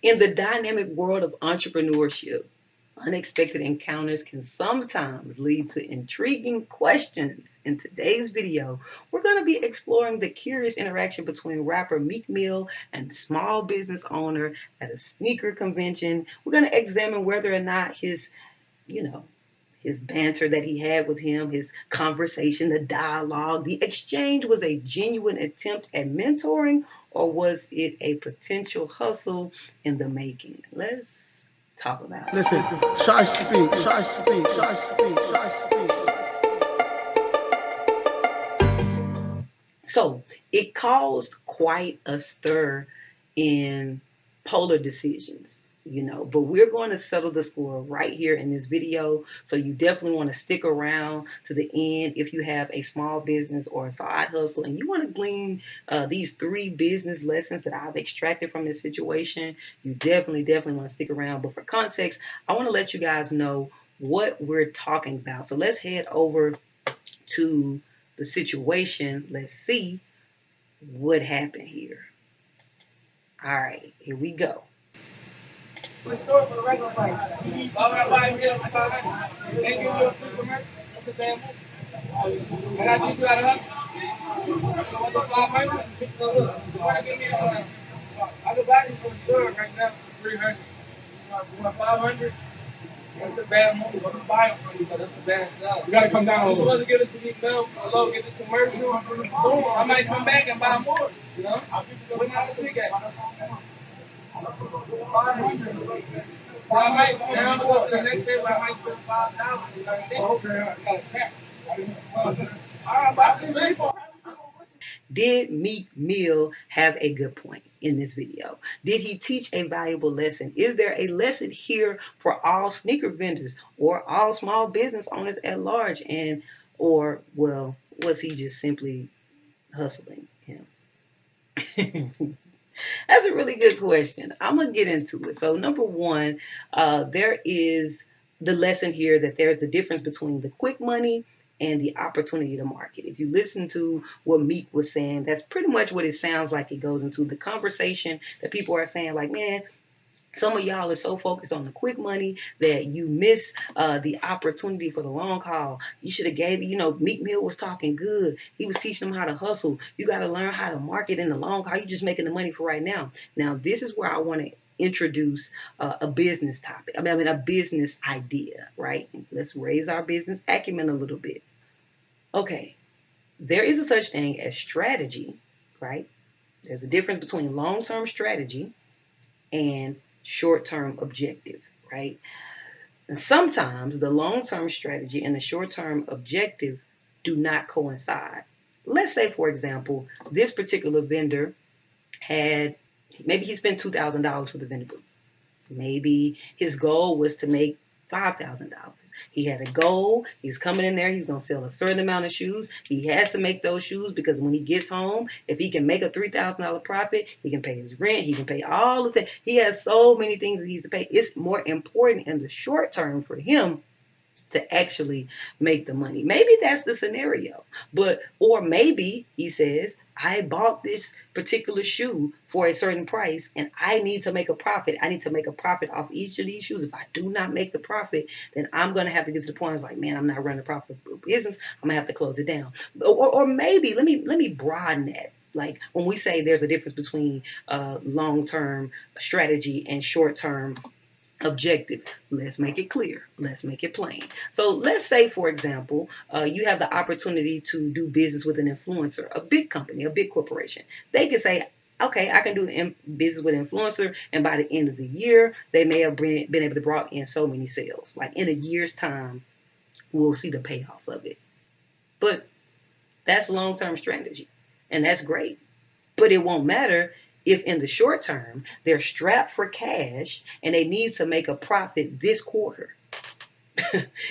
In the dynamic world of entrepreneurship, unexpected encounters can sometimes lead to intriguing questions. In today's video, we're going to be exploring the curious interaction between rapper Meek Mill and small business owner at a sneaker convention. We're going to examine whether or not you know, his banter that he had with him, his conversation, the dialogue, the exchange was a genuine attempt at mentoring, or was it a potential hustle in the making? Let's talk about it. Listen, ShySpeaks, ShySpeaks, ShySpeaks, ShySpeaks. So it caused quite a stir in polar decisions, but we're going to settle the score right here in this video. So you definitely want to stick around to the end if you have a small business or a side hustle and you want to glean these 3 business lessons that I've extracted from this situation. You definitely want to stick around. But for context, I want to let you guys know what we're talking about. So let's head over to the situation. Let's see what happened here. All right, here we go. We store for the regular price. I'll buy here for 500. They give you a free commercial. That's a damn. And I teach you how to hustle. Want the 500? So look, you want to give me a I can buy these from the store right now for 300. You want 500? That's a bad move. I'm buy them from you, but that's a bad sell. You gotta come down a little. You're supposed to give it to me, Mel. Hello, get the commercial. Boom. I might come back and buy more. You know? We're not a big at. I might now go to the next day, but I might spend $5,000. Okay. All right, Did Meek Mill have a good point in this video? Did he teach a valuable lesson? Is there a lesson here for all sneaker vendors or all small business owners at large? Or was he just simply hustling him? That's a really good question. I'm going to get into it. So number one, there is the lesson here that there's the difference between the quick money and the opportunity to market. If you listen to what Meek was saying, that's pretty much what it sounds like. It goes into the conversation that people are saying like, man, some of y'all are so focused on the quick money that you miss the opportunity for the long haul. You should have gave, Meek Mill was talking good. He was teaching them how to hustle. You got to learn how to market in the long haul. You're just making the money for right now. Now, this is where I want to introduce a business topic. I mean, a business idea, right? Let's raise our business acumen a little bit. Okay, there is a such thing as strategy, right? There's a difference between long-term strategy and short-term objective, right? And sometimes the long-term strategy and the short-term objective do not coincide. Let's say, for example, this particular vendor maybe he spent $2,000 for the vendor booth. Maybe his goal was to make $5,000. He had a goal. He's coming in there. He's going to sell a certain amount of shoes. He has to make those shoes because when he gets home, if he can make a $3,000 profit, he can pay his rent. He can pay all of that. He has so many things that he needs to pay. It's more important in the short term for him to actually make the money. Maybe that's the scenario. Or maybe he says, I bought this particular shoe for a certain price and I need to make a profit. I need to make a profit off each of these shoes. If I do not make the profit, then I'm going to have to get to the point where it's like, man, I'm not running a profitable business. I'm going to have to close it down. Or maybe, let me broaden that. Like when we say there's a difference between long-term strategy and short-term objective. Let's make it clear. Let's make it plain. So let's say, for example, you have the opportunity to do business with an influencer, a big company, a big corporation. They can say, okay, I can do business with an influencer, and by the end of the year, they may have been able to brought in so many sales. Like in a year's time, we'll see the payoff of it. But that's long-term strategy, and that's great. But it won't matter if in the short term they're strapped for cash and they need to make a profit this quarter.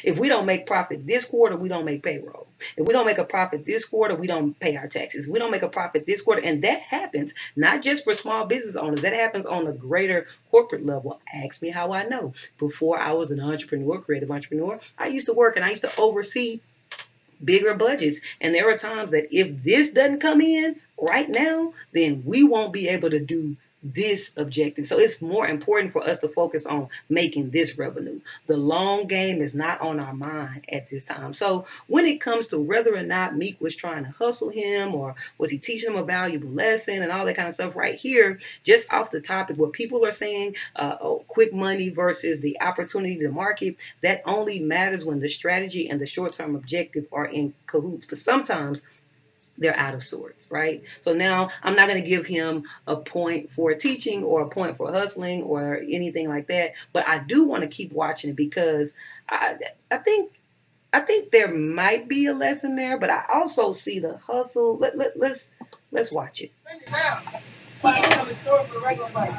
If we don't make profit this quarter, we don't make payroll. If we don't make a profit this quarter, we don't pay our taxes. We don't make a profit this quarter. And that happens not just for small business owners. That happens on a greater corporate level. Ask me how I know. Before I was an entrepreneur, creative entrepreneur, I used to work and I used to oversee bigger budgets. And there are times that if this doesn't come in right now, then we won't be able to do this objective. So it's more important for us to focus on making this revenue. The long game is not on our mind at this time. So when it comes to whether or not Meek was trying to hustle him or was he teaching him a valuable lesson and all that kind of stuff right here, just off the topic, what people are saying, quick money versus the opportunity to market, that only matters when the strategy and the short-term objective are in cahoots. But sometimes they're out of sorts, right? So now I'm not going to give him a point for teaching or a point for hustling or anything like that, but I do want to keep watching it because I, I think I think there might be a lesson there, but I also see the hustle. Let's watch it. Now, but I tell the story for the regular price.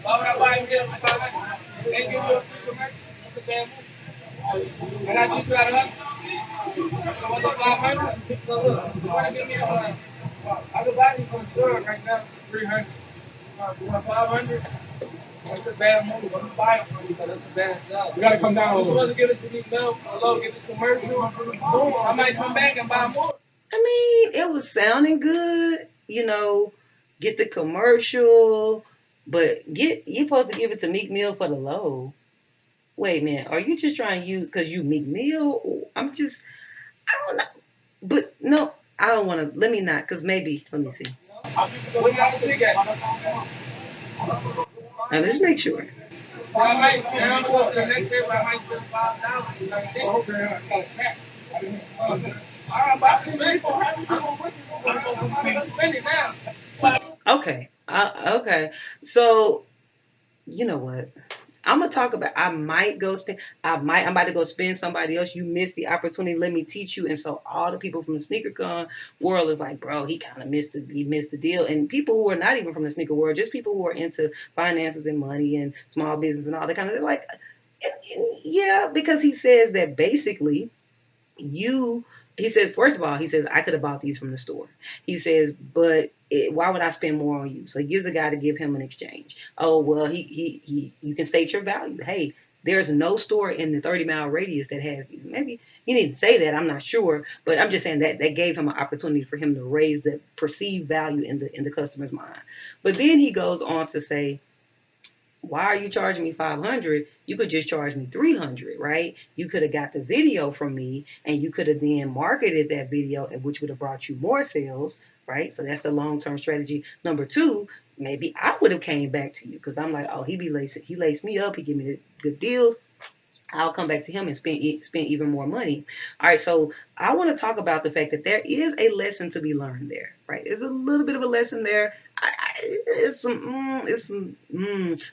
Why would I buy him here for 500? They give you a free commercial. That's a damn movie. And I teach you how to hustle. So what's the 500? So look, you want to give me I could buy these from the store right now for 300. You want 500? That's a bad move. I'm buying from you because that's a bad job. You gotta come down a little. You're supposed to give it to me now. Hello, get this commercial. Boom. I might come back and buy more. I mean, it was sounding good, get the commercial, but you're supposed to give it to Meek Mill for the low. Wait, man, are you just trying to use because you Meek Mill? I don't know, but no, I don't want to. Let me not, because maybe let me see. What y'all think at? Now let's make sure. I might, I'm going to the next day, but I might spend $5. Okay, I got a check. All right, but I'm going to spend it now. Okay, okay. So you know what? I'm gonna talk about. I'm about to go spend somebody else. You missed the opportunity. Let me teach you. And so all the people from the sneaker con world is like, bro, he kind of missed the deal. And people who are not even from the sneaker world, just people who are into finances and money and small business and all that kind of, they're like, yeah, because he says that basically he says, first of all, he says, I could have bought these from the store. He says, but why would I spend more on you? So he gives the guy to give him an exchange. Oh, well, you can state your value. Hey, there's no store in the 30-mile radius that has these. Maybe he didn't say that. I'm not sure. But I'm just saying that gave him an opportunity for him to raise the perceived value in the customer's mind. But then he goes on to say, why are you charging me 500? You could just charge me 300, right? You could have got the video from me and you could have then marketed that video, which would have brought you more sales, right? So that's the long-term strategy. Number two, maybe I would have came back to you because I'm like, oh, he laced me up. He give me the good deals. I'll come back to him and spend even more money. All right, so I want to talk about the fact that there is a lesson to be learned there, right? There's a little bit of a lesson there.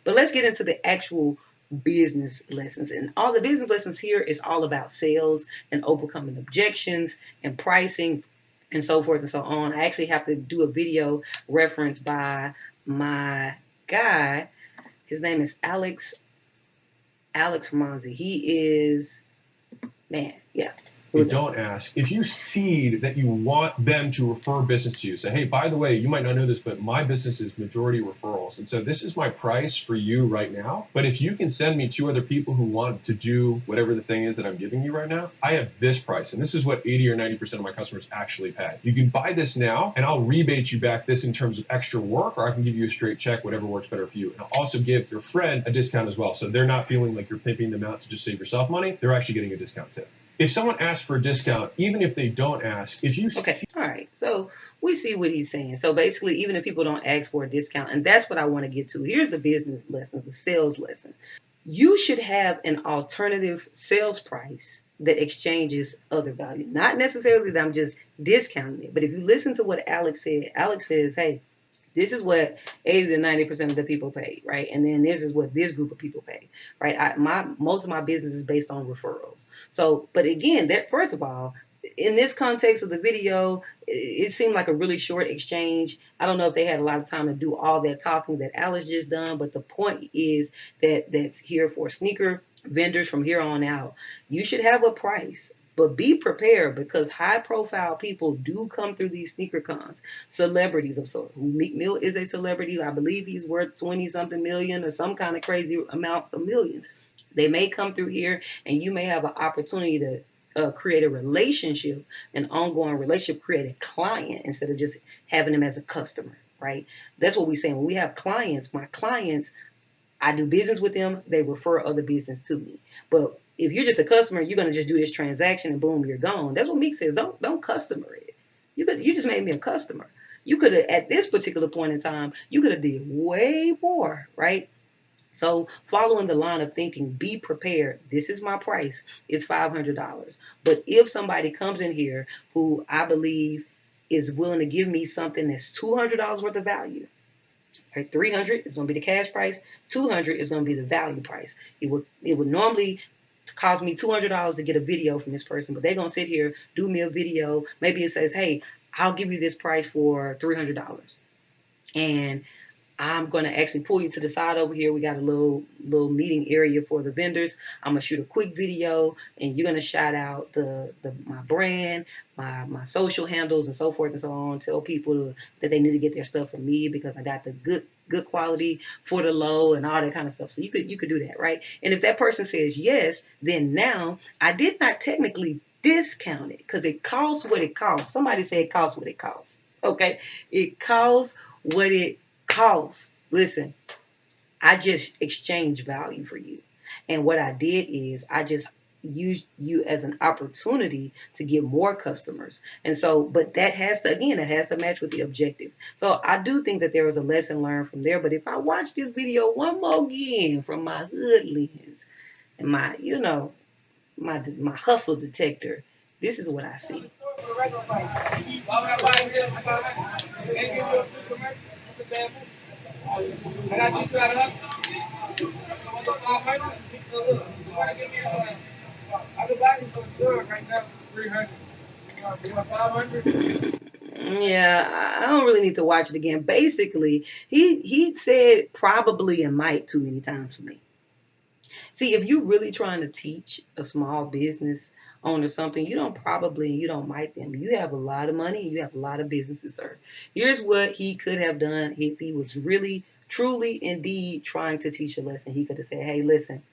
But let's get into the actual business lessons. And all the business lessons here is all about sales and overcoming objections and pricing and so forth and so on. I actually have to do a video reference by my guy. His name is Alex Monzi. He is, man, yeah. You don't ask. If you see that you want them to refer business to you, say, hey, by the way, you might not know this, but my business is majority referrals. And so this is my price for you right now. But if you can send me 2 other people who want to do whatever the thing is that I'm giving you right now, I have this price. And this is what 80 or 90% of my customers actually pay. You can buy this now and I'll rebate you back this in terms of extra work, or I can give you a straight check, whatever works better for you. And I'll also give your friend a discount as well. So they're not feeling like you're pimping them out to just save yourself money. They're actually getting a discount too. If someone asks for a discount, even if they don't ask, if you okay, all right. So we see what he's saying. So basically, even if people don't ask for a discount, and that's what I want to get to. Here's the business lesson, the sales lesson. You should have an alternative sales price that exchanges other value. Not necessarily that I'm just discounting it, but if you listen to what Alex said, Alex says, hey, this is what 80 to 90% of the people pay, right? And then this is what this group of people pay, right? Most of my business is based on referrals. So, but again, that first of all, in this context of the video, it seemed like a really short exchange. I don't know if they had a lot of time to do all that talking that Alex just done, but the point is that's here for sneaker vendors from here on out. You should have a price. But be prepared because high-profile people do come through these sneaker cons. Celebrities of sorts. Meek Mill is a celebrity. I believe he's worth 20-something million or some kind of crazy amounts of millions. They may come through here, and you may have an opportunity to create a relationship, an ongoing relationship, create a client instead of just having them as a customer. right? That's what we say. When we have clients, my clients, I do business with them, they refer other business to me. But if you're just a customer, you're gonna just do this transaction and boom, you're gone. That's what Meek says. Don't customer it. You just made me a customer. You could have at this particular point in time, you could have did way more, right? So following the line of thinking, be prepared. This is my price. It's $500. But if somebody comes in here who I believe is willing to give me something that's $200 worth of value, right? 300 is going to be the cash price. 200 is going to be the value price. It would normally cost me $200 to get a video from this person, but they're going to sit here, do me a video. Maybe it says, hey, I'll give you this price for $300. And I'm gonna actually pull you to the side over here. We got a little meeting area for the vendors. I'm gonna shoot a quick video, and you're gonna shout out my brand, my social handles, and so forth and so on. Tell people that they need to get their stuff from me because I got the good quality for the low and all that kind of stuff. So you could do that, right? And if that person says yes, then now I did not technically discount it because it costs what it costs. Somebody said it costs what it costs. Okay, it costs what it costs. Listen, I just exchanged value for you. And what I did is I just used you as an opportunity to get more customers. And so, but that has to, again, it has to match with the objective. So I do think that there was a lesson learned from there. But if I watch this video one more again from my hood lens and my, my hustle detector, this is what I see. Yeah, I don't really need to watch it again. Basically, he said probably and might too many times for me. See, if you're really trying to teach a small business owner something, you don't might them. You have a lot of money and you have a lot of businesses, sir. Here's what he could have done if he was really, truly, indeed trying to teach a lesson. He could have said, hey, listen,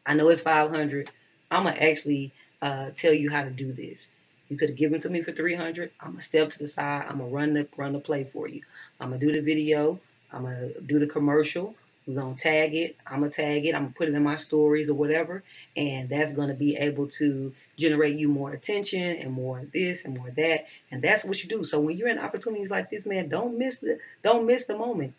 I know it's 500. I'm gonna actually tell you how to do this. You could have given to me for 300. I'm gonna step to the side. I'm gonna run the play for you. I'm gonna do the video. I'm gonna do the commercial. We're gonna tag it. I'm gonna tag it. I'm gonna put it in my stories or whatever, and that's gonna be able to generate you more attention and more this and more that. And that's what you do. So when you're in opportunities like this, man, don't miss the moment.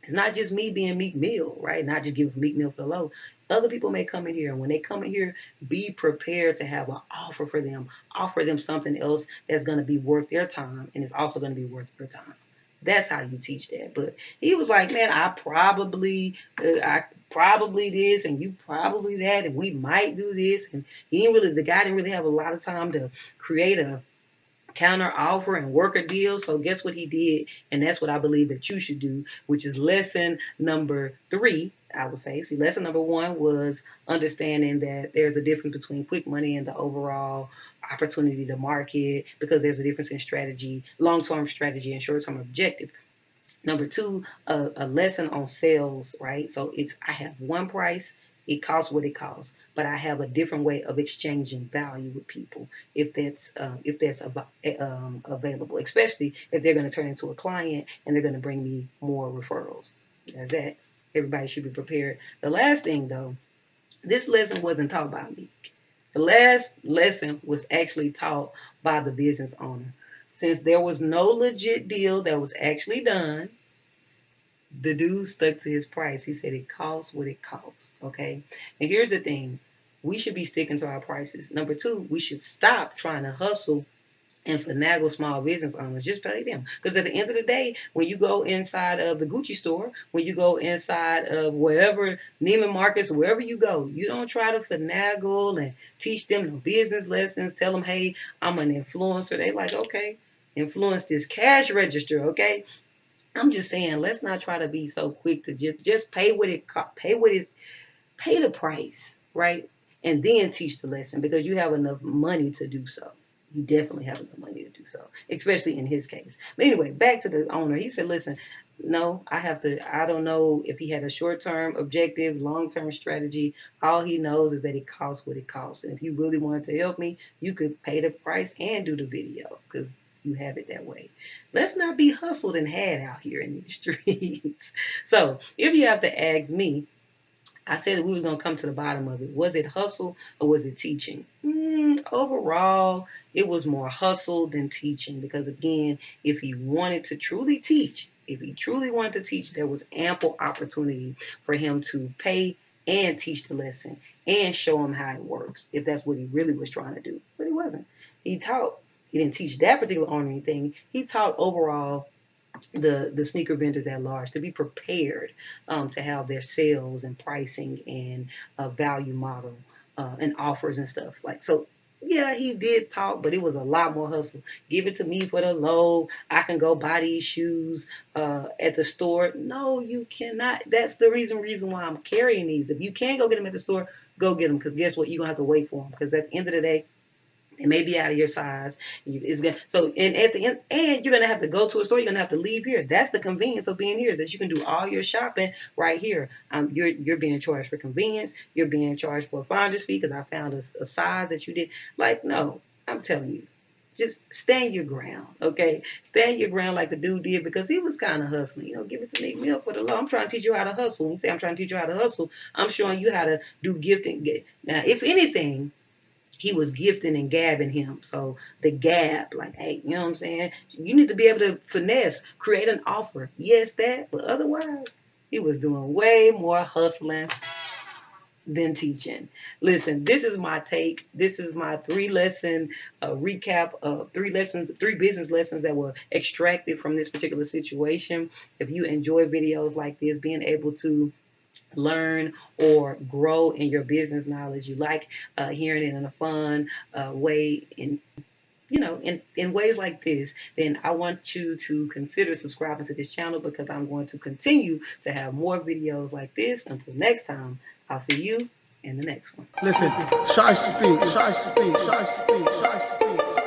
It's not just me being Meek Mill, right? Not just giving Meek Mill for the low. Other people may come in here, and when they come in here, be prepared to have an offer for them. Offer them something else that's going to be worth their time, and it's also going to be worth their time. That's how you teach that. But he was like, man, I probably this, and you probably that, and we might do this. And the guy didn't really have a lot of time to create a counter offer and work a deal. So guess what he did? And that's what I believe that you should do, which is lesson number 3, I would say. See, lesson number 1 was understanding that there's a difference between quick money and the overall opportunity to market, because there's a difference in strategy, long-term strategy and short-term objective. Number 2, a lesson on sales, right? So I have one price. It costs what it costs, but I have a different way of exchanging value with people if that's available, especially if they're going to turn into a client and they're going to bring me more referrals. That's that. Everybody should be prepared. The last thing, though, this lesson wasn't taught by me. The last lesson was actually taught by the business owner. Since there was no legit deal that was actually done, the dude stuck to his price. He said it costs what it costs. Okay. And here's the thing. We should be sticking to our prices. Number 2, we should stop trying to hustle and finagle small business owners. Just pay them. Because at the end of the day, when you go inside of the Gucci store, when you go inside of wherever, Neiman Marcus, wherever you go, you don't try to finagle and teach them no business lessons. Tell them, hey, I'm an influencer. They like, okay, influence this cash register, okay? I'm just saying, let's not try to be so quick to just pay the price, right? And then teach the lesson, because you have enough money to do so. You definitely have enough money to do so, especially in his case. But anyway, back to the owner. He said, listen, no, I don't know if he had a short-term objective, long-term strategy. All he knows is that it costs what it costs. And if you really wanted to help me, you could pay the price and do the video, because you have it that way. Let's not be hustled and had out here in these streets. So if you have to ask me, I said that we was gonna come to the bottom of it. Was it hustle or was it teaching? Overall, it was more hustle than teaching because again, if he wanted to truly teach, if he truly wanted to teach, there was ample opportunity for him to pay and teach the lesson and show him how it works, if that's what he really was trying to do. But he wasn't. He taught. He didn't teach that particular owner anything. He taught overall the sneaker vendors at large to be prepared to have their sales and pricing and value model and offers and stuff like so. Yeah, he did talk, but it was a lot more hustle. Give it to me for the low. I can go buy these shoes at the store. No, you cannot. That's the reason why I'm carrying these. If you can't go get them at the store, go get them because guess what? You're gonna have to wait for them because at the end of the day, it may be out of your size. It's gonna so and at the end, and you're gonna have to go to a store. You're gonna have to leave here. That's the convenience of being here is that you can do all your shopping right here. You're being charged for convenience. You're being charged for a finder's fee because I found a size that you did. Like no, I'm telling you, just stand your ground, okay? Stand your ground like the dude did because he was kind of hustling. You know, give it to me up for the law. I'm trying to teach you how to hustle. When you say I'm trying to teach you how to hustle, I'm showing you how to do gifting. Now, if anything, he was gifting and gabbing him. So the gab, like, hey, you know what I'm saying? You need to be able to finesse, create an offer. Yes, that, but otherwise, he was doing way more hustling than teaching. Listen, this is my take. This is my 3-lesson recap of 3 business lessons that were extracted from this particular situation. If you enjoy videos like this, being able to learn or grow in your business knowledge, you like hearing it in a fun way, in ways like this, then I want you to consider subscribing to this channel because I'm going to continue to have more videos like this. Until next time, I'll see you in the next one. Listen, ShySpeaks, ShySpeaks, ShySpeaks, ShySpeaks.